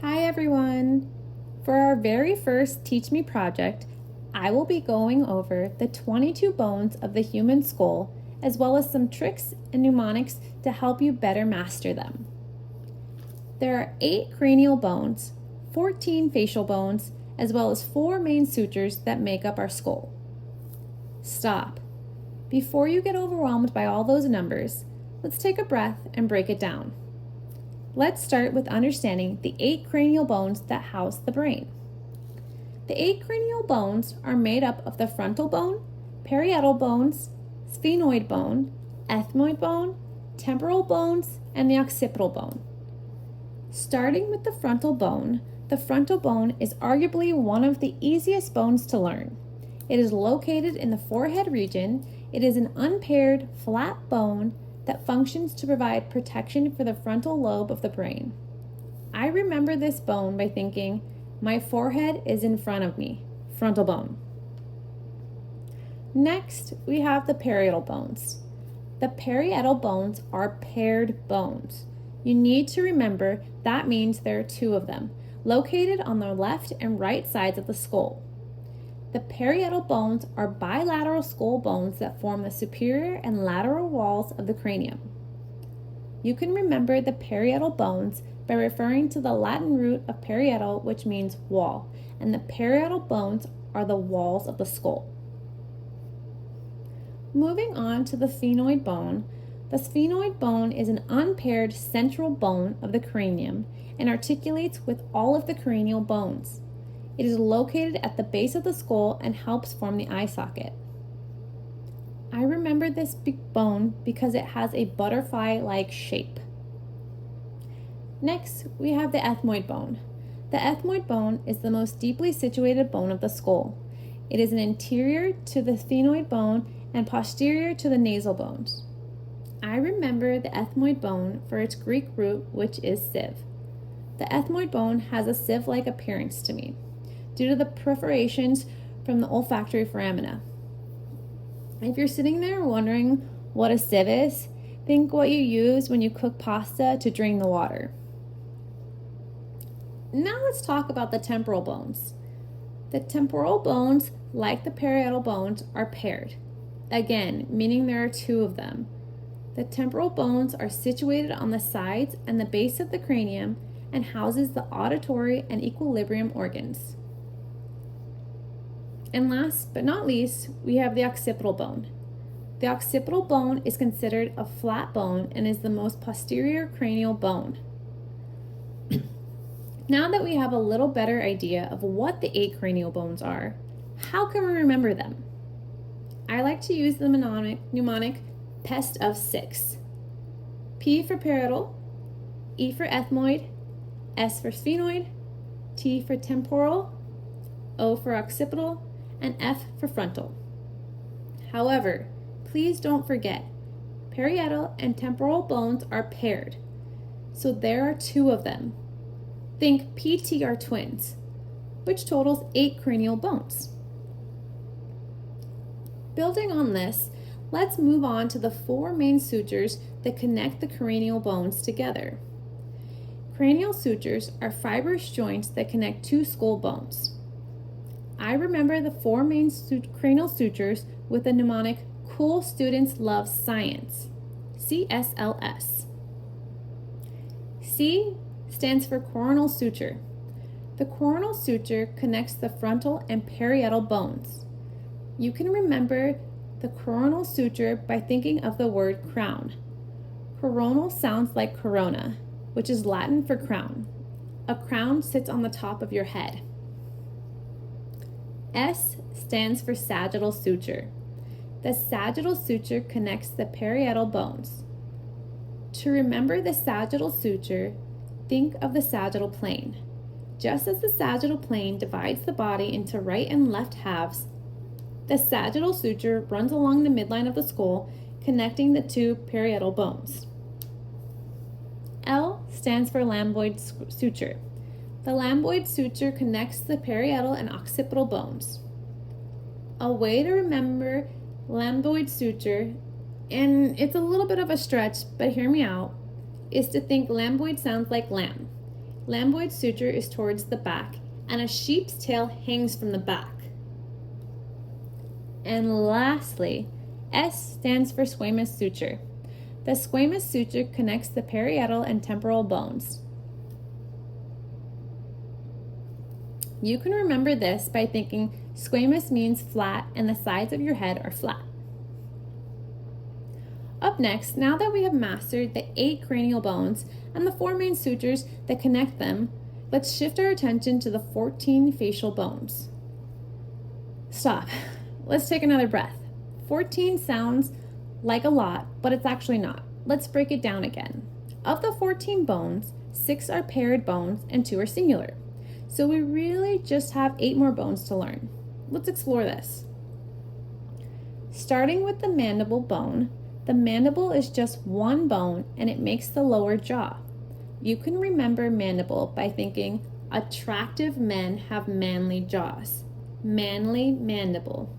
Hi everyone! For our very first Teach Me project, I will be going over the 22 bones of the human skull, as well as some tricks and mnemonics to help you better master them. There are 8 cranial bones, 14 facial bones, as well as 4 main sutures that make up our skull. Stop. Before you get overwhelmed by all those numbers, let's take a breath and break it down. Let's start with understanding the 8 cranial bones that house the brain. The 8 cranial bones are made up of the frontal bone, parietal bones, sphenoid bone, ethmoid bone, temporal bones, and the occipital bone. Starting with the frontal bone is arguably one of the easiest bones to learn. It is located in the forehead region. It is an unpaired, flat bone that functions to provide protection for the frontal lobe of the brain. I remember this bone by thinking, my forehead is in front of me, frontal bone. Next, we have the parietal bones. The parietal bones are paired bones. You need to remember that means there are 2 of them, located on the left and right sides of the skull. The parietal bones are bilateral skull bones that form the superior and lateral walls of the cranium. You can remember the parietal bones by referring to the Latin root of parietal, which means wall, and the parietal bones are the walls of the skull. Moving on to the sphenoid bone, the sphenoid bone is an unpaired central bone of the cranium and articulates with all of the cranial bones. It is located at the base of the skull and helps form the eye socket. I remember this bone because it has a butterfly-like shape. Next, we have the ethmoid bone. The ethmoid bone is the most deeply situated bone of the skull. It is an anterior to the sphenoid bone and posterior to the nasal bones. I remember the ethmoid bone for its Greek root, which is sieve. The ethmoid bone has a sieve-like appearance to me, due to the perforations from the olfactory foramina. If you're sitting there wondering what a sieve is, think what you use when you cook pasta to drain the water. Now let's talk about the temporal bones. The temporal bones, like the parietal bones, are paired. Again, meaning there are 2 of them. The temporal bones are situated on the sides and the base of the cranium and houses the auditory and equilibrium organs. And last but not least, we have the occipital bone. The occipital bone is considered a flat bone and is the most posterior cranial bone. Now that we have a little better idea of what the 8 cranial bones are, how can we remember them? I like to use the mnemonic PEST of 6. P for parietal, E for ethmoid, S for sphenoid, T for temporal, O for occipital, and F for frontal. However, please don't forget, parietal and temporal bones are paired, so there are 2 of them. Think PT are twins, which totals 8 cranial bones. Building on this, let's move on to the 4 main sutures that connect the cranial bones together. Cranial sutures are fibrous joints that connect 2 skull bones. I remember the 4 main cranial sutures with the mnemonic Cool Students Love Science, CSLS. C stands for coronal suture. The coronal suture connects the frontal and parietal bones. You can remember the coronal suture by thinking of the word crown. Coronal sounds like corona, which is Latin for crown. A crown sits on the top of your head. S stands for sagittal suture. The sagittal suture connects the parietal bones. To remember the sagittal suture, think of the sagittal plane. Just as the sagittal plane divides the body into right and left halves, the sagittal suture runs along the midline of the skull, connecting the 2 parietal bones. L stands for lambdoid suture. The lambdoid suture connects the parietal and occipital bones. A way to remember lambdoid suture, and it's a little bit of a stretch, but hear me out, is to think lambdoid sounds like lamb. Lambdoid suture is towards the back, and a sheep's tail hangs from the back. And lastly, S stands for squamous suture. The squamous suture connects the parietal and temporal bones. You can remember this by thinking squamous means flat and the sides of your head are flat. Up next, now that we have mastered the 8 cranial bones and the 4 main sutures that connect them, let's shift our attention to the 14 facial bones. Stop. Let's take another breath. 14 sounds like a lot, but it's actually not. Let's break it down again. Of the 14 bones, 6 are paired bones and 2 are singular. So we really just have 8 more bones to learn. Let's explore this. Starting with the mandible bone, the mandible is just one bone and it makes the lower jaw. You can remember mandible by thinking attractive men have manly jaws. Manly mandible.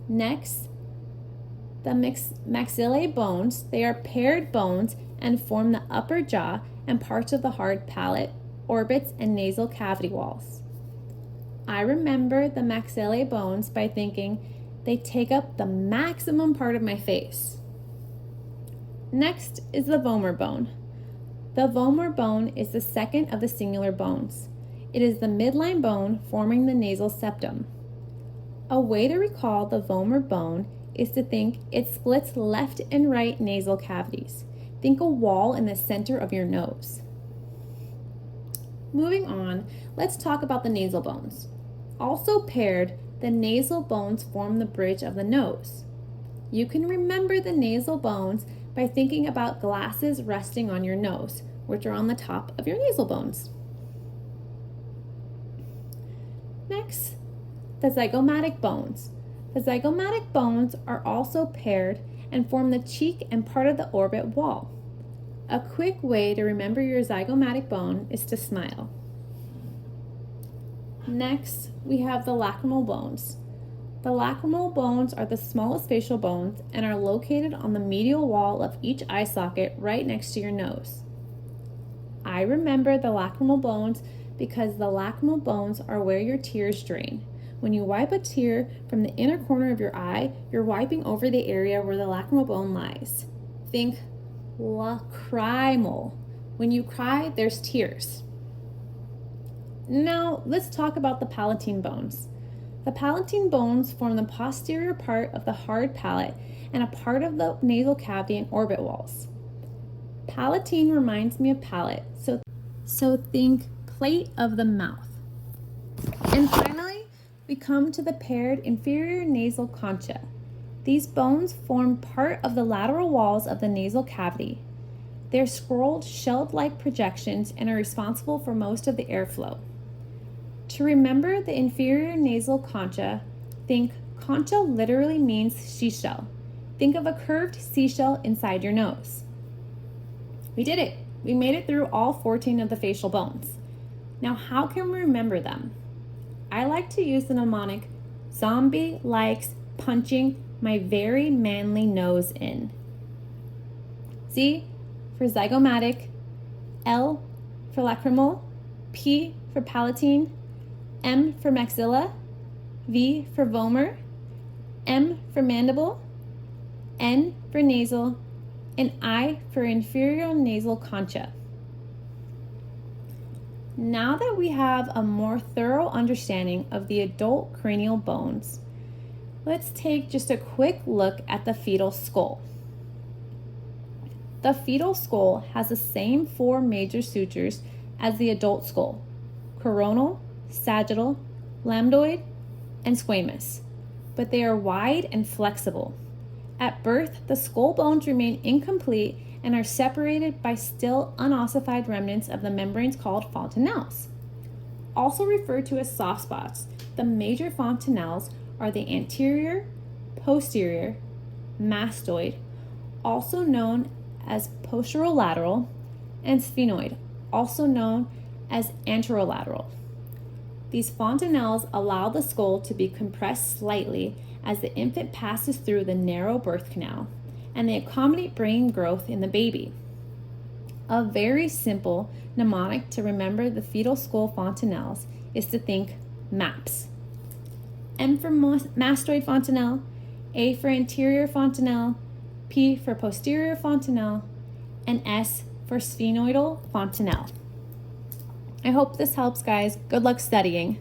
Next, the maxillae bones, they are paired bones and form the upper jaw and parts of the hard palate, orbits, and nasal cavity walls. I remember the maxillae bones by thinking they take up the maximum part of my face. Next is the vomer bone. The vomer bone is the second of the singular bones. It is the midline bone forming the nasal septum. A way to recall the vomer bone is to think it splits left and right nasal cavities. Think a wall in the center of your nose. Moving on, let's talk about the nasal bones. Also paired, the nasal bones form the bridge of the nose. You can remember the nasal bones by thinking about glasses resting on your nose, which are on the top of your nasal bones. Next, the zygomatic bones. The zygomatic bones are also paired and form the cheek and part of the orbit wall. A quick way to remember your zygomatic bone is to smile. Next, we have the lacrimal bones. The lacrimal bones are the smallest facial bones and are located on the medial wall of each eye socket right next to your nose. I remember the lacrimal bones because the lacrimal bones are where your tears drain. When you wipe a tear from the inner corner of your eye, you're wiping over the area where the lacrimal bone lies. Think lacrimal. When you cry, there's tears. Now, let's talk about the palatine bones. The palatine bones form the posterior part of the hard palate and a part of the nasal cavity and orbit walls. Palatine reminds me of palate, so think plate of the mouth. And finally, we come to the paired inferior nasal concha. These bones form part of the lateral walls of the nasal cavity. They're scrolled shelled-like projections and are responsible for most of the airflow. To remember the inferior nasal concha, think concha literally means seashell. Think of a curved seashell inside your nose. We did it. We made it through all 14 of the facial bones. Now, how can we remember them? I like to use the mnemonic, zombie likes punching my very manly nose in. Z for zygomatic, L for lacrimal, P for palatine, M for maxilla, V for vomer, M for mandible, N for nasal, and I for inferior nasal concha. Now that we have a more thorough understanding of the adult cranial bones, let's take just a quick look at the fetal skull. The fetal skull has the same 4 major sutures as the adult skull: coronal, sagittal, lambdoid, and squamous, but they are wide and flexible. At birth, the skull bones remain incomplete and are separated by still unossified remnants of the membranes called fontanelles. Also referred to as soft spots, the major fontanelles are the anterior, posterior, mastoid, also known as posterolateral, and sphenoid, also known as anterolateral. These fontanelles allow the skull to be compressed slightly as the infant passes through the narrow birth canal, and they accommodate brain growth in the baby. A very simple mnemonic to remember the fetal skull fontanelles is to think MAPS. M for mastoid fontanelle, A for anterior fontanelle, P for posterior fontanelle, and S for sphenoidal fontanelle. I hope this helps, guys. Good luck studying.